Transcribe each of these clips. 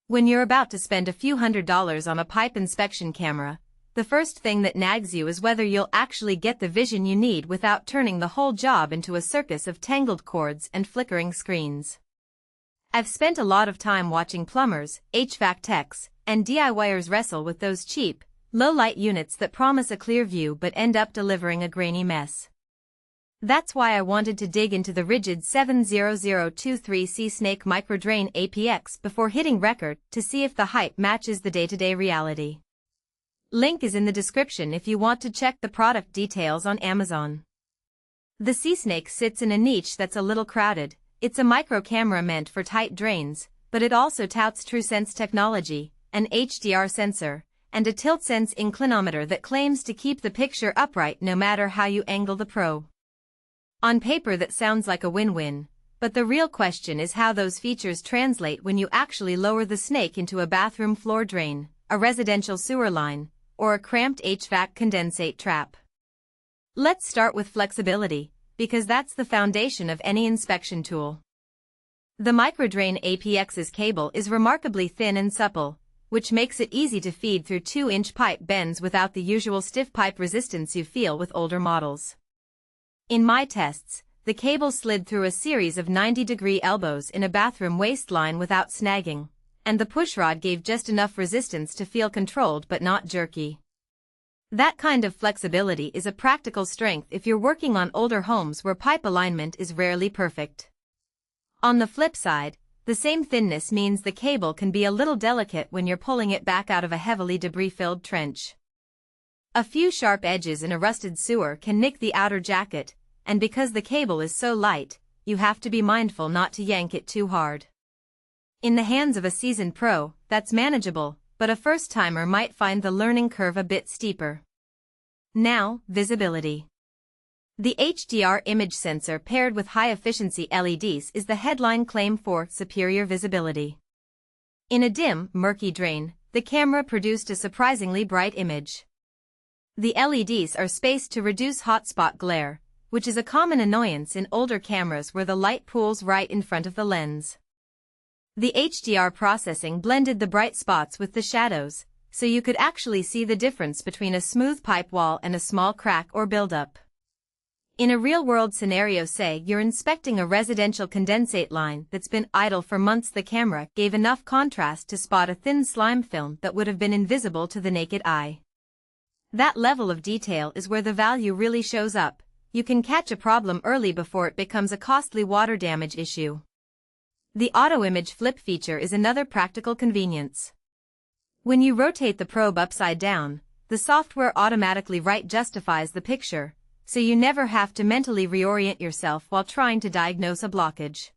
When you're about to spend a few $100s on a pipe inspection camera, the first thing that nags you is whether you'll actually get the vision you need without turning the whole job into a circus of tangled cords and flickering screens. I've spent a lot of time watching plumbers, HVAC techs, and DIYers wrestle with those cheap, low-light units that promise a clear view but end up delivering a grainy mess. That's why I wanted to dig into the RIDGID 70023 SeeSnake microDRAIN APX before hitting record to see if the hype matches the day-to-day reality. Link is in the description if you want to check the product details on Amazon. The SeeSnake sits in a niche that's a little crowded. It's a micro camera meant for tight drains, but it also touts TruSense technology, an HDR sensor, and a TiltSense inclinometer that claims to keep the picture upright no matter how you angle the probe. On paper that sounds like a win-win, but the real question is how those features translate when you actually lower the snake into a bathroom floor drain, a residential sewer line, or a cramped HVAC condensate trap. Let's start with flexibility, because that's the foundation of any inspection tool. The microDRAIN APX's cable is remarkably thin and supple, which makes it easy to feed through 2-inch pipe bends without the usual stiff pipe resistance you feel with older models. In my tests, the cable slid through a series of 90-degree elbows in a bathroom waistline without snagging, and the pushrod gave just enough resistance to feel controlled but not jerky. That kind of flexibility is a practical strength if you're working on older homes where pipe alignment is rarely perfect. On the flip side, the same thinness means the cable can be a little delicate when you're pulling it back out of a heavily debris-filled trench. A few sharp edges in a rusted sewer can nick the outer jacket, and because the cable is so light, you have to be mindful not to yank it too hard. In the hands of a seasoned pro, that's manageable, but a first-timer might find the learning curve a bit steeper. Now, visibility. The HDR image sensor paired with high-efficiency LEDs is the headline claim for superior visibility. In a dim, murky drain, the camera produced a surprisingly bright image. The LEDs are spaced to reduce hotspot glare, which is a common annoyance in older cameras where the light pools right in front of the lens. The HDR processing blended the bright spots with the shadows, so you could actually see the difference between a smooth pipe wall and a small crack or buildup. In a real-world scenario, say you're inspecting a residential condensate line that's been idle for months, the camera gave enough contrast to spot a thin slime film that would have been invisible to the naked eye. That level of detail is where the value really shows up. You can catch a problem early before it becomes a costly water damage issue. The auto-image flip feature is another practical convenience. When you rotate the probe upside down, the software automatically right-justifies the picture, so you never have to mentally reorient yourself while trying to diagnose a blockage.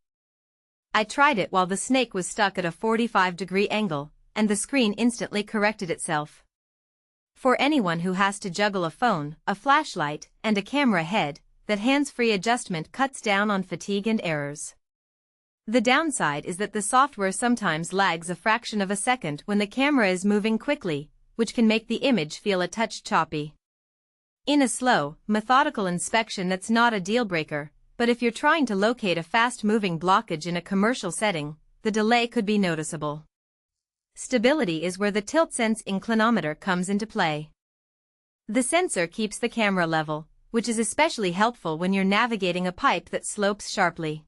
I tried it while the snake was stuck at a 45-degree angle, and the screen instantly corrected itself. For anyone who has to juggle a phone, a flashlight, and a camera head, that hands-free adjustment cuts down on fatigue and errors. The downside is that the software sometimes lags a fraction of a second when the camera is moving quickly, which can make the image feel a touch choppy. In a slow, methodical inspection, that's not a deal-breaker, but if you're trying to locate a fast-moving blockage in a commercial setting, the delay could be noticeable. Stability is where the TiltSense inclinometer comes into play. The sensor keeps the camera level, which is especially helpful when you're navigating a pipe that slopes sharply.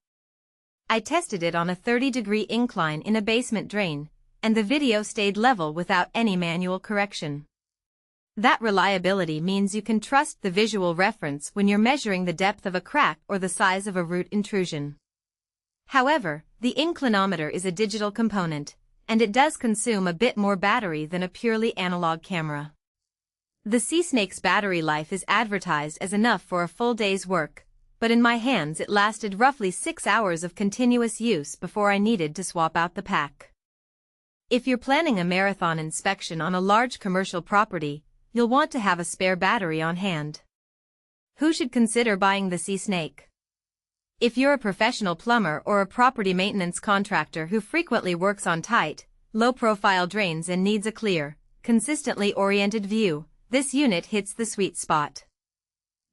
I tested it on a 30-degree incline in a basement drain, and the video stayed level without any manual correction. That reliability means you can trust the visual reference when you're measuring the depth of a crack or the size of a root intrusion. However, the inclinometer is a digital component, and it does consume a bit more battery than a purely analog camera. The SeeSnake's battery life is advertised as enough for a full day's work, but in my hands it lasted roughly 6 hours of continuous use before I needed to swap out the pack. If you're planning a marathon inspection on a large commercial property, you'll want to have a spare battery on hand. Who should consider buying the SeeSnake? If you're a professional plumber or a property maintenance contractor who frequently works on tight, low-profile drains and needs a clear, consistently oriented view, this unit hits the sweet spot.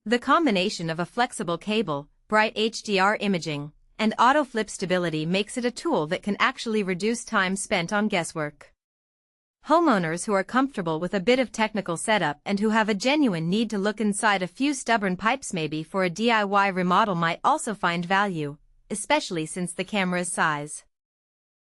The combination of a flexible cable, bright HDR imaging, and auto flip stability makes it a tool that can actually reduce time spent on guesswork. Homeowners who are comfortable with a bit of technical setup and who have a genuine need to look inside a few stubborn pipes maybe for a DIY remodel might also find value, especially since the camera's size.